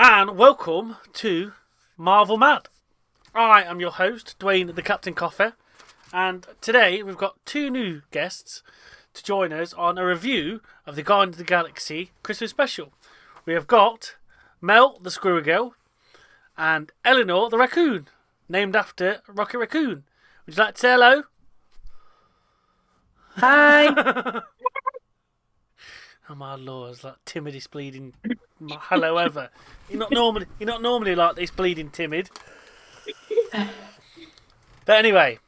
And welcome to Marvel Mad. I am your host, Duane the Captain Coffee, and today we've got two new guests to join us on a review of the Guardians of the Galaxy Christmas special. We have got Mel the Squirrel Girl and Elanor the Raccoon, named after Rocket Raccoon. Would you like to say hello? Hi. Oh my lord, it's like timidest bleeding hello ever. You're not normally like this bleeding timid. But anyway,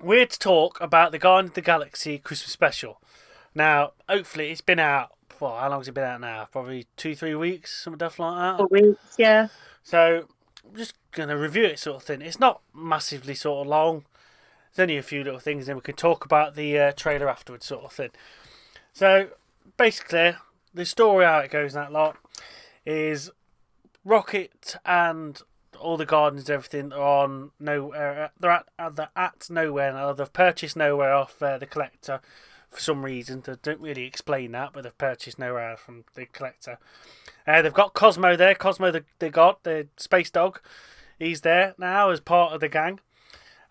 we're to talk about the Guardians of the Galaxy Christmas special. Now, hopefully it's been out, well, how long's it been out now? Probably 2-3 weeks, something like that. 4 weeks, yeah. So I'm just gonna review it sort of thing. It's not massively sort of long. There's only a few little things, then we can talk about the trailer afterwards sort of thing. So basically, the story how it goes in that lot is Rocket and all the Guardians and everything are on nowhere. They're at nowhere now. They've purchased nowhere off the Collector for some reason. They don't really explain that, but they've purchased nowhere from the Collector. They've got Cosmo there. Cosmo, the space dog. He's there now as part of the gang.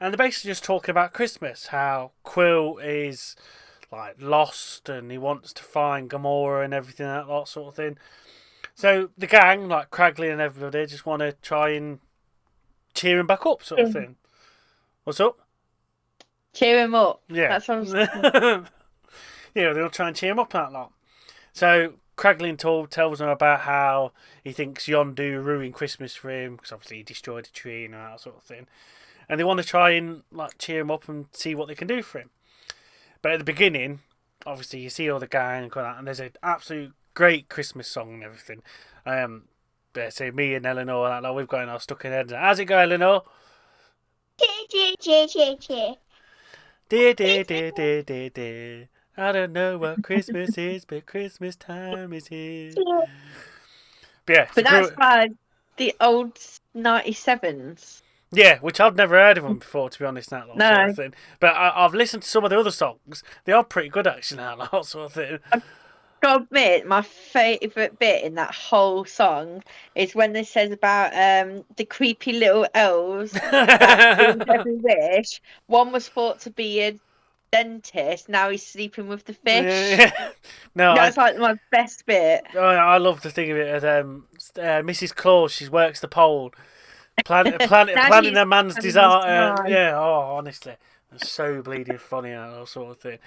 And they're basically just talking about Christmas. How Quill is like lost and he wants to find Gamora and everything, that lot sort of thing. So the gang, like Cragley and everybody, just want to try and cheer him back up, sort of thing. What's up? Cheer him up. Yeah. That sounds... Yeah, they'll try and cheer him up that lot. So Cragley tells them about how he thinks Yondu ruined Christmas for him because obviously he destroyed a tree and that sort of thing. And they want to try and like cheer him up and see what they can do for him. But at the beginning, obviously you see all the gang and there's an absolute great Christmas song and everything. So me and Elanor, we've got in our stuck in heads. How's it go, Elanor? Dear, dear, dear, dear, dear, dear. I don't know what Christmas is, but Christmas time is here. But that's by the old 97s. Yeah, which I've never heard of them before, to be honest, that lot No. sort of thing. But I've listened to some of the other songs. They are pretty good, actually, that lot sort of thing. I've got to admit, my favourite bit in that whole song is when they says about the creepy little elves that ruined every wish. One was thought to be a dentist, now he's sleeping with the fish. Yeah. No, that's like my best bit. I love the thing of it as Mrs. Claus, she works the pole. Planning a man's desire. Yeah, honestly. It's so bleeding funny and that sort of thing.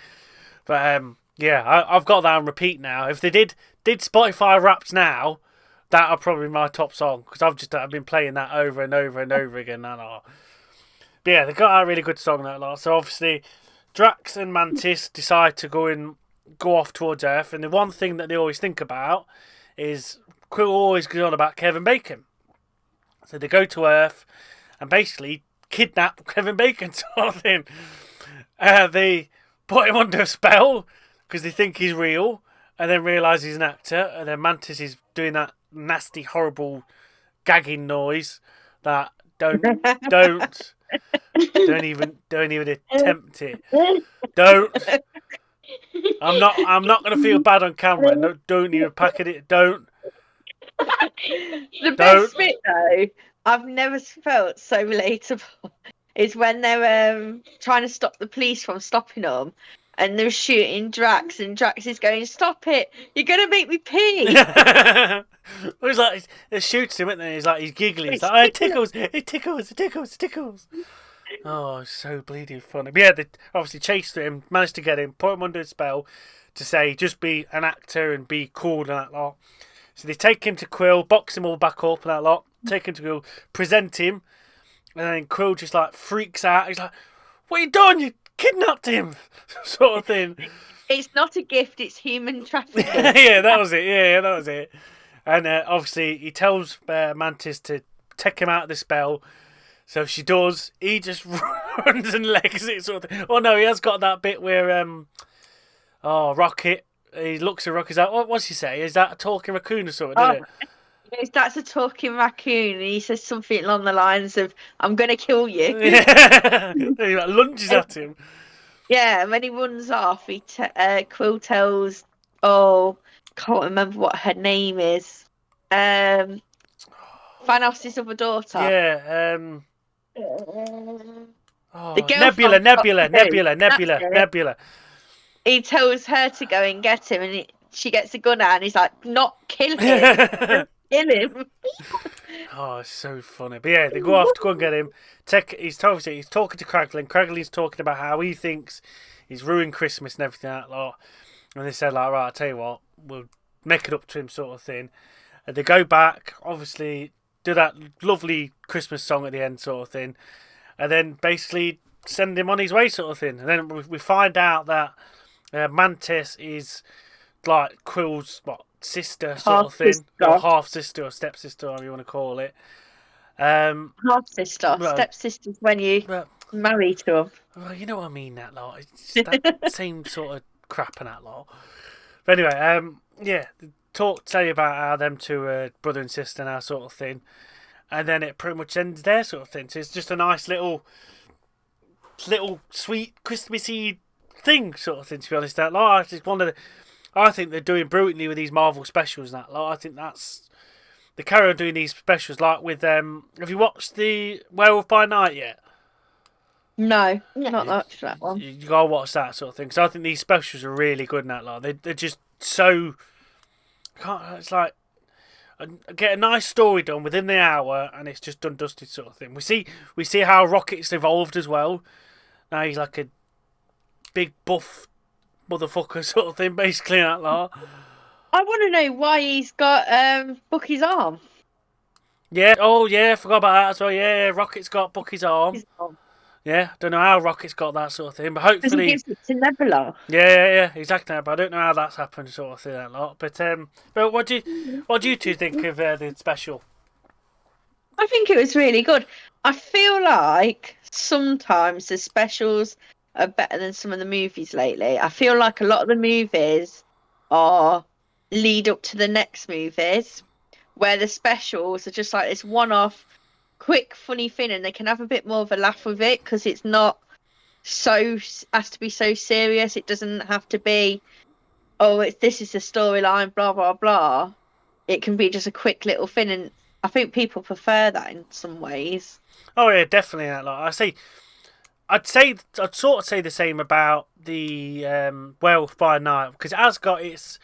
But I've got that on repeat now. If they did Spotify Wrapped now, that would probably be my top song because I've been playing that over and over and over again. But yeah, they got a really good song that lot. So obviously, Drax and Mantis decide to go off towards Earth, and the one thing that they always think about is Quill always goes on about Kevin Bacon. So they go to Earth and basically kidnap Kevin Bacon sort of thing. They put him under a spell because they think he's real and then realise he's an actor. And then Mantis is doing that nasty, horrible gagging noise that don't even attempt it. Don't. I'm not going to feel bad on camera. No, don't even pack it. Don't. The best bit though, I've never felt so relatable, is when they're trying to stop the police from stopping them and they're shooting Drax and Drax is going, "Stop it, you're gonna make me pee." He's like, it shoots him, and then he's giggling. He's like, it tickles. Oh, so bleeding funny. But yeah, they obviously chased him, managed to get him, put him under a spell to say just be an actor and be cool and that lot. So they take him to Quill, box him all back up and that lot, take him to Quill, present him, and then Quill just like freaks out. He's like, "What you done? You kidnapped him," sort of thing. It's not a gift, it's human trafficking. Yeah, that was it. Yeah, that was it. And obviously he tells Mantis to take him out of the spell. So she does. He just runs and legs it sort of thing. Oh no, he has got that bit where Rocket. He looks at Rocket. He's like, "What's he say? Is that a talking raccoon or something?" Yes, that's a talking raccoon, and he says something along the lines of, "I'm going to kill you." Yeah. He like lunges at him. Yeah, and when he runs off, Quill tells, can't remember what her name is. Thanos' other daughter. Yeah. The Oh, girl Nebula, from Nebula, Doctor Who. Nebula, That's Nebula, it. Nebula. He tells her to go and get him, and she gets a gun out, and he's like, "Not kill him, just kill him." Oh, it's so funny. But yeah, they go off to go and get him. He's talking to Kraglin. Kraglin's talking about how he thinks he's ruined Christmas and everything like that lot. And they said, like, right, I'll tell you what, we'll make it up to him sort of thing. And they go back, obviously, do that lovely Christmas song at the end sort of thing. And then basically send him on his way sort of thing. And then we find out that Mantis is like Quill's sister sort of thing, or half sister or step sister, whatever you want to call it. Half sister, step sister's when you marry to them. Well, you know what I mean, that lot. It's that same sort of crap and that lot. But anyway, yeah, tell you about how them two are brother and sister now sort of thing, and then it pretty much ends there sort of thing. So it's just a nice little sweet Christmassy thing sort of thing. To be honest, that lot. I think they're doing brilliantly with these Marvel specials. That lot. I think that's the carry on doing these specials. Like with have you watched the Werewolf by Night yet? No, not much that one. You gotta watch that sort of thing. So I think these specials are really good in that lot. They're just so. It's like get a nice story done within the hour, and it's just done dusted sort of thing. We see how Rocket's evolved as well. Now he's like a big buff motherfucker sort of thing, basically that lot. I want to know why he's got Bucky's arm. Yeah. Oh yeah, I forgot about that as well. Yeah, Rocket's got Bucky's arm. Yeah, don't know how Rocket's got that sort of thing, but hopefully he gives it to Nebula. Yeah, exactly. But I don't know how that's happened, sort of thing, that lot. But what do you two think of the special? I think it was really good. I feel like sometimes the specials are better than some of the movies lately. I feel like a lot of the movies are lead up to the next movies, where the specials are just like this one-off quick funny thing, and they can have a bit more of a laugh with it because it's not has to be so serious. It doesn't have to be this is the storyline, blah blah blah. It can be just a quick little thing, and I think people prefer that in some ways. Oh yeah, definitely that lot. I'd sort of say the same about the Werewolf by Night, because it has got its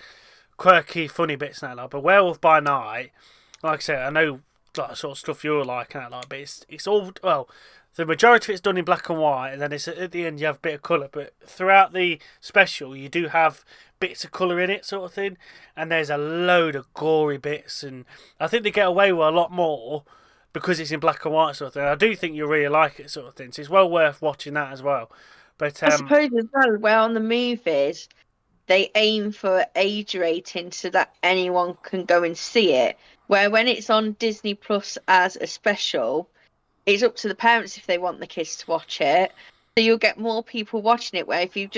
quirky funny bits and that lot, but Werewolf by Night, like I said, I know like sort of stuff you're like and that lot, but it's all, well, the majority of it's done in black and white, and then it's at the end you have a bit of colour, but throughout the special you do have bits of colour in it sort of thing, and there's a load of gory bits, and I think they get away with a lot more because it's in black and white sort of thing. I do think you really like it sort of thing, so it's well worth watching that as well. But I suppose as well, where on the movies they aim for age rating so that anyone can go and see it, where when it's on Disney Plus as a special, it's up to the parents if they want the kids to watch it. So you'll get more people watching it, where if you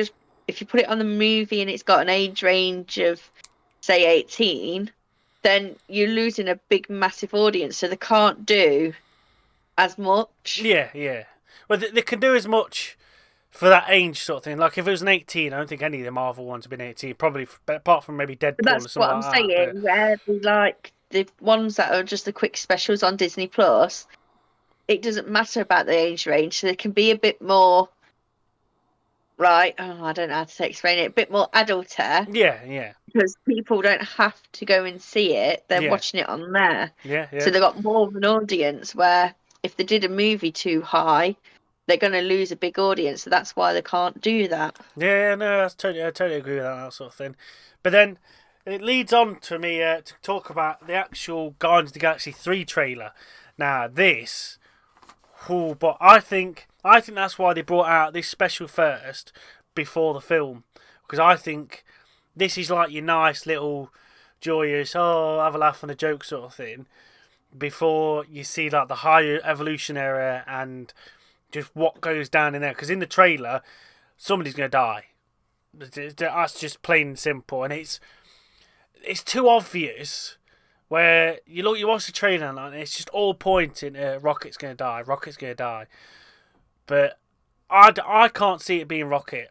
put it on the movie and it's got an age range of say 18, then you're losing a big massive audience, so they can't do as much. Yeah. Well, they can do as much for that age sort of thing. Like if it was an 18, I don't think any of the Marvel ones have been 18, probably apart from maybe Deadpool. But that's or something what I'm like saying. Where like the ones that are just the quick specials on Disney Plus, it doesn't matter about the age range, so they can be a bit more I don't know how to explain it, a bit more adulter. Yeah. Because people don't have to go and see it; they're watching it on there. Yeah. So they've got more of an audience. Where if they did a movie too high, they're going to lose a big audience. So that's why they can't do that. Yeah, no, I totally agree with that sort of thing. But then it leads on to me to talk about the actual Guardians of the Galaxy 3 trailer. Now this, but I think that's why they brought out this special first before the film, because I think this is like your nice little joyous have a laugh and a joke sort of thing before you see like the higher evolution era and just what goes down in there. Because in the trailer somebody's going to die. That's just plain and simple, and it's too obvious. Where you watch the trailer and it's just all pointing Rocket's going to die. But I can't see it being Rocket.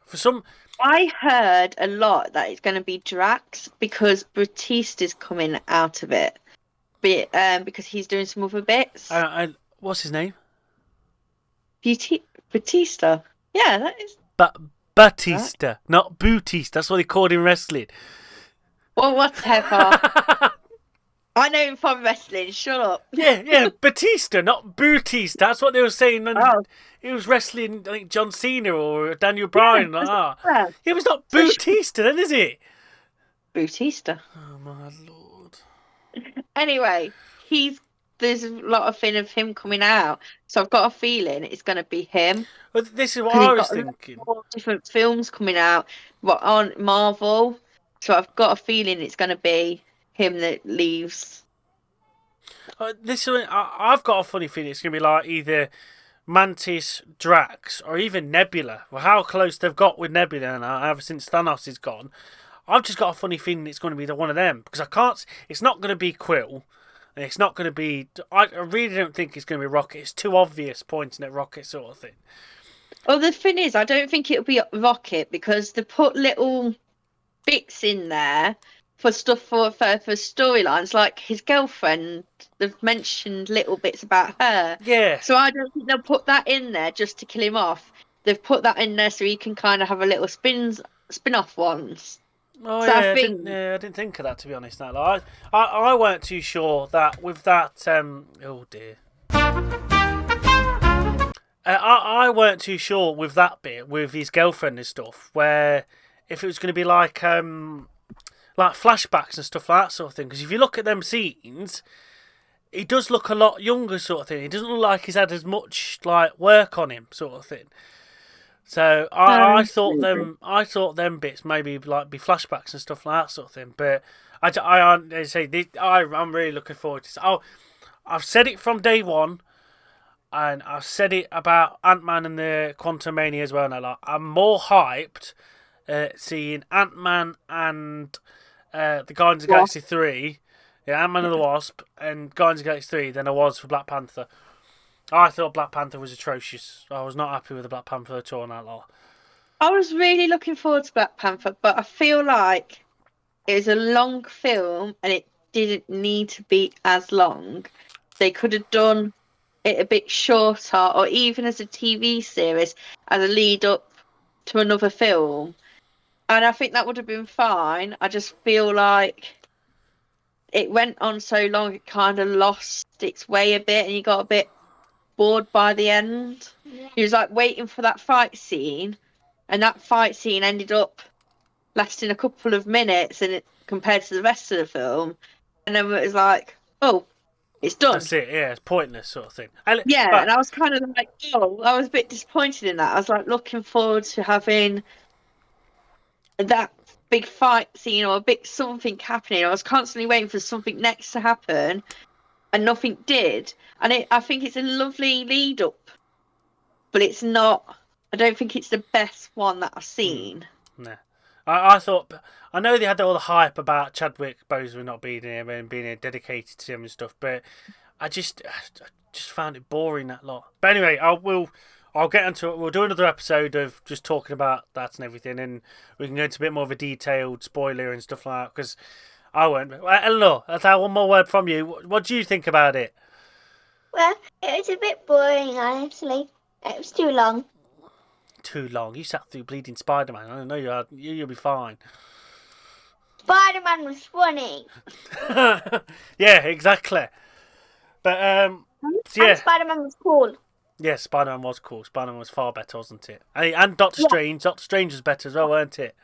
I heard a lot that it's going to be Drax because Batista's coming out of it. bit because he's doing some other bits. What's his name? Batista. Yeah, that is. But Batista, not Bootista. That's what they called in wrestling. Well, whatever. I know him from wrestling. Shut up. Yeah, Batista, not Bootista. That's what they were saying. And Oh, he was wrestling, I think, John Cena or Daniel Bryan. yeah, It was not Bootista, then, is it? Batista. Oh my lord. Anyway, there's a lot of thing of him coming out, so I've got a feeling it's going to be him. Well, this is what Because I he's was got thinking. more different films coming out on Marvel, so I've got a feeling it's going to be him that leaves. I've got a funny feeling it's going to be like either Mantis, Drax, or even Nebula. Well, how close they've got with Nebula now, ever since Thanos is gone. I've just got a funny feeling it's going to be one of them because I can't. It's not going to be Quill, and it's not going to be. I really don't think it's going to be Rocket. It's too obvious pointing at Rocket sort of thing. Well, the thing is, I don't think it'll be Rocket because they put little bits in there for stuff for storylines, like his girlfriend. They've mentioned little bits about her. Yeah. So I don't think they'll put that in there just to kill him off. They've put that in there so he can kind of have a little spin-off ones. Oh so yeah, I didn't think of that, to be honest. Now, like, I weren't too sure that with that. Oh dear. I weren't too sure with that bit with his girlfriend and stuff, where if it was going to be like flashbacks and stuff like that sort of thing. Because if you look at them scenes, he does look a lot younger, sort of thing. He doesn't look like he's had as much like work on him, sort of thing. So I thought them bits maybe like be flashbacks and stuff like that sort of thing. But I'm really looking forward to this. I've said it from day one, and I've said it about Ant-Man and the Quantumania as well. Now, I'm more hyped seeing Ant-Man and the Guardians of the Galaxy 3, Ant-Man and the Wasp, and Guardians of the Galaxy 3 than I was for Black Panther. I thought Black Panther was atrocious. I was not happy with the Black Panther at all on that lot. I was really looking forward to Black Panther, but I feel like it was a long film and it didn't need to be as long. They could have done it a bit shorter, or even as a TV series as a lead up to another film. And I think that would have been fine. I just feel like it went on so long, it kind of lost its way a bit, and you got a bit bored by the end. He was like waiting for that fight scene, and that fight scene ended up lasting a couple of minutes, and compared to the rest of the film, and then it was like, oh, it's done. That's it. Yeah, it's pointless sort of thing. And I was kind of like, I was a bit disappointed in that. I was like looking forward to having that big fight scene or a bit something happening. I was constantly waiting for something next to happen, and nothing did. And I think it's a lovely lead up, but it's not. I don't think it's the best one that I've seen. No, I thought. I know they had all the hype about Chadwick Boseman not being here and being dedicated to him and stuff, but I just found it boring, that lot. But anyway, I'll get into it. We'll do another episode of just talking about that and everything, and we can go into a bit more of a detailed spoiler and stuff like that, because I won't. Elanor, let's have one more word from you. What do you think about it? Well, it was a bit boring, honestly. It was too long. Too long? You sat through Bleeding Spider-Man. I know you'll be fine. Spider-Man was funny. Yeah, exactly. But And Spider-Man was cool. Yeah, Spider-Man was cool. Spider-Man was far better, wasn't it? And Doctor Strange. Doctor Strange was better as well, weren't it?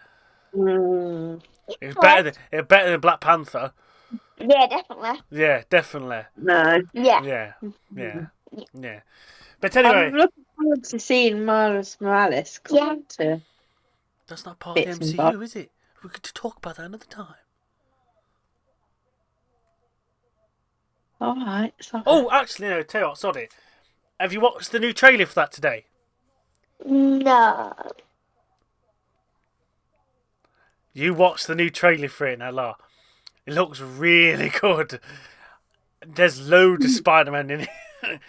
It was better than Black Panther. Yeah, definitely. Yeah, definitely. No. Yeah. Yeah. But anyway, I'm looking forward to seeing Miles Morales come to. That's not part of the MCU, is it? We could talk about that another time. All right. Oh, actually, no. Tell you what, sorry. Have you watched the new trailer for that today? No. You watched the new trailer for it, Nala. It looks really good. There's loads of Spider-Man in it.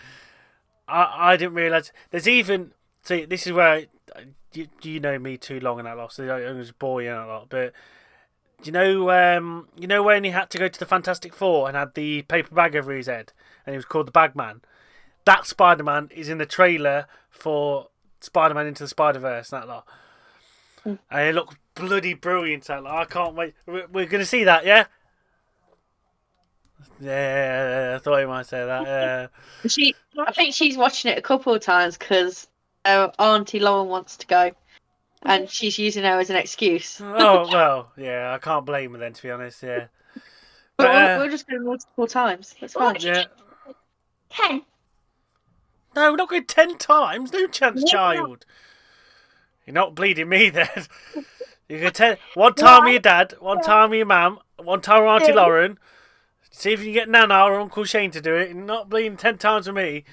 I didn't realise. There's even... See, this is where... You know me too long in that lot, so I was boring in that lot. But You know when he had to go to the Fantastic Four and had the paper bag over his head, and he was called the Bagman. That Spider-Man is in the trailer for Spider-Man Into the Spider-Verse. That lot, and it looked bloody brilliant. That lot. I can't wait. We're going to see that, yeah. Yeah, I thought you might say that. Yeah. I think she's watching it a couple of times because Auntie Lauren wants to go, and she's using her as an excuse. Oh well, yeah. I can't blame her then, to be honest. Yeah. But we'll just go multiple times. It's fine. Yeah. 10. No, we're not going 10 times. No chance, Yeah. child. You're not bleeding me then. You can tell one time with your dad, one time with your mum, one time with Auntie Lauren. See if you can get Nana or Uncle Shane to do it. And not bleeding 10 times with me.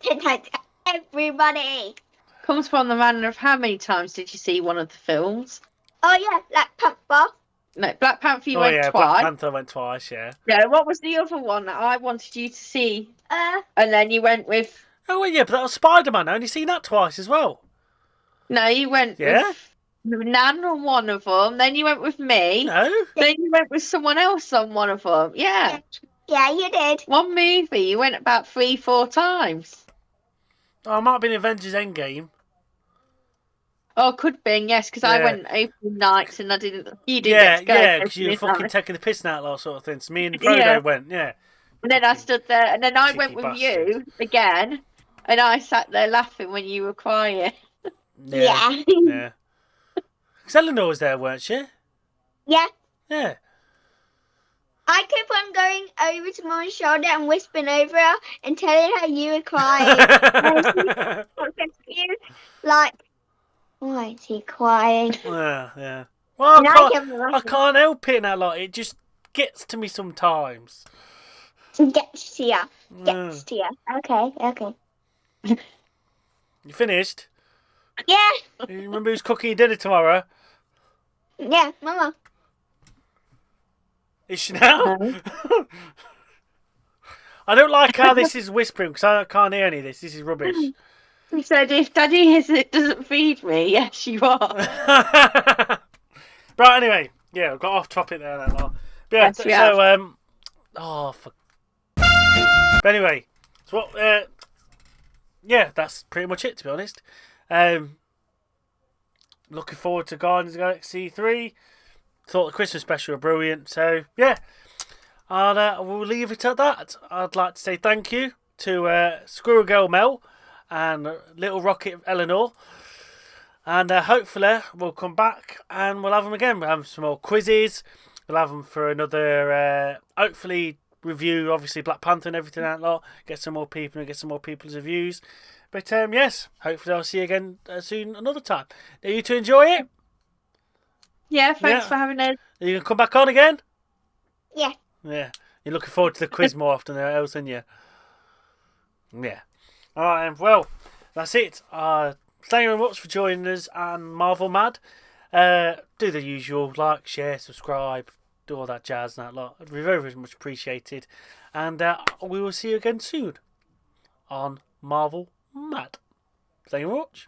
10 times. Everybody. Comes from the manner of how many times did you see one of the films? Oh, yeah. Black Panther. No, Black Panther you Oh went yeah, twice. Black Panther went twice, yeah. Yeah, what was the other one that I wanted you to see? And then you went with... Oh well, yeah, but that was Spider-Man. I only seen that twice as well. No, you went with Nan on one of them. Then you went with me. No. Then you went with someone else on one of them. Yeah. Yeah, you did. One movie. You went about 3-4 times. Oh, it might have been Avengers Endgame. Oh, could be, yes, because I Yeah. went open nights and I didn't. You didn't Yeah, get to go. yeah, because you were opening fucking night. taking the piss out lot sort of thing. So me and Frodo Yeah. went, yeah. And then I stood there, and then I Cheeky went with bastard. you again, and I sat there laughing when you were crying. Yeah. Yeah. Yeah. Because Eleanor was there, weren't she? Yeah. Yeah. I kept on going over to Mum's shoulder and whispering over her and telling her you were crying. And she you like, why is he crying? Yeah, yeah. Well, And I kept I laughing. can't help it now, like, it just gets to me sometimes. Gets to ya. Yeah. Gets to ya. Okay, okay. You finished? Yeah, You remember who's cooking your dinner tomorrow? yeah, Mama. Is she now? I don't like how this is whispering because I can't hear any of this. This is rubbish. He said, if Daddy doesn't feed me, yes, you are. Right, anyway. Yeah, I got off topic there. That lot. But yeah, Yes, we have. so, oh, fuck. But anyway, so what, yeah, that's pretty much it, to be honest. Looking forward to Guardians of the Galaxy 3. Thought the Christmas special were brilliant. So, yeah, we'll leave it at that. I'd like to say thank you to Squirrel Girl Mel and Little Rocket Elanor. And hopefully we'll come back and we'll have them again. We'll have some more quizzes. We'll have them for another, hopefully, review, obviously, Black Panther and everything like that. Get some more people and get some more people's reviews. But, yes, hopefully I'll see you again soon another time. Are you to enjoy it? Yeah, thanks Yeah. for having us. Are you going to come back on again? Yeah. Yeah. You're looking forward to the quiz more often than else, aren't you? Yeah. All right, well, that's it. Thank you very much for joining us on Marvel Mad. Do the usual, like, share, subscribe, do all that jazz and that lot. It'd be very, very much appreciated. And we will see you again soon on Marvel Mad. Thank you very much.